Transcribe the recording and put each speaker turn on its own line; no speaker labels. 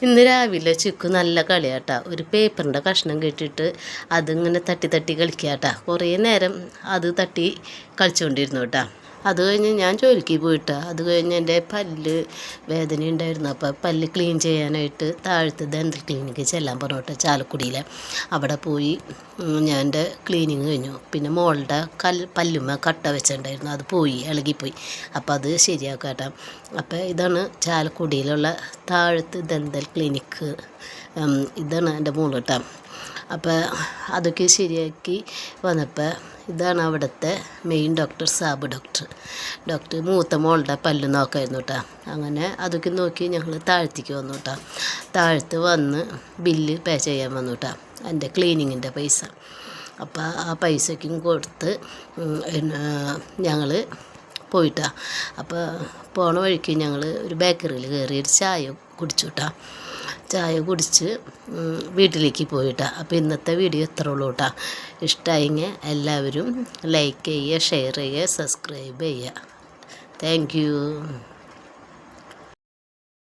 ഇന്ന് രാവിലെ ചിക്കു നല്ല കളിയാട്ടാ. ഒരു പേപ്പറിൻ്റെ കഷ്ണം കെട്ടിയിട്ട് അതിങ്ങനെ തട്ടി തട്ടി കളിക്കാട്ടാ. കുറേ നേരം അത് തട്ടി കളിച്ചുകൊണ്ടിരുന്നു കേട്ടാ. അത് കഴിഞ്ഞ് ഞാൻ ജോലിക്ക് പോയിട്ടാ. അത് കഴിഞ്ഞ് എൻ്റെ പല്ല് വേദന ഉണ്ടായിരുന്നു. അപ്പോൾ പല്ല് ക്ലീൻ ചെയ്യാനായിട്ട് താഴത്ത് ഡെൻ്റൽ ക്ലിനിക്ക് ചെല്ലാൻ പറഞ്ഞു കേട്ടോ, ചാലക്കുടിയിലെ. അവിടെ പോയി ഞാൻ എൻ്റെ ക്ലീനിങ് കഴിഞ്ഞു. പിന്നെ മോളുടെ പല്ലുമ്മ കട്ട വെച്ചിട്ടുണ്ടായിരുന്നു, അത് പോയി, ഇളകിപ്പോയി. അപ്പോൾ അത് ശരിയാക്കാട്ടാ. അപ്പോൾ ഇതാണ് ചാലക്കുടിയിലുള്ള താഴത്ത് ഡെൻ്റൽ ക്ലിനിക്ക്. ഇതാണ് എൻ്റെ മോള് കേട്ടോ. അപ്പോൾ അതൊക്കെ ശരിയാക്കി വന്നപ്പോൾ ഇതാണ് അവിടുത്തെ മെയിൻ ഡോക്ടർ, സാബ് ഡോക്ടർ മൂത്ത മോളുടെ പല്ല് നോക്കായിരുന്നു കേട്ടോ. അങ്ങനെ അതൊക്കെ നോക്കി ഞങ്ങൾ താഴത്തേക്ക് വന്നു കേട്ടോ. താഴത്ത് വന്ന് ബില്ല് പേ ചെയ്യാൻ വന്നു കേട്ടോ, എൻ്റെ ക്ലീനിങ്ങിൻ്റെ പൈസ. അപ്പോൾ ആ പൈസയ്ക്കും കൊടുത്ത് ഞങ്ങൾ പോയിട്ടാ. അപ്പോൾ പോണ വഴിക്ക് ഞങ്ങൾ ഒരു ബേക്കറിയിൽ കയറി ഒരു ചായ കുടിച്ചു കേട്ടോ. ചായ കുടിച്ച് വീട്ടിലേക്ക് പോയിട്ടാ. അപ്പോൾ ഇന്നത്തെ വീഡിയോ ഇത്ര ഉള്ളൂ കേട്ടോ. ഇഷ്ടമായെങ്കിൽ എല്ലാവരും ലൈക്ക് ചെയ്യുക, ഷെയർ ചെയ്യുക, സബ്സ്ക്രൈബ് ചെയ്യുക. Thank you.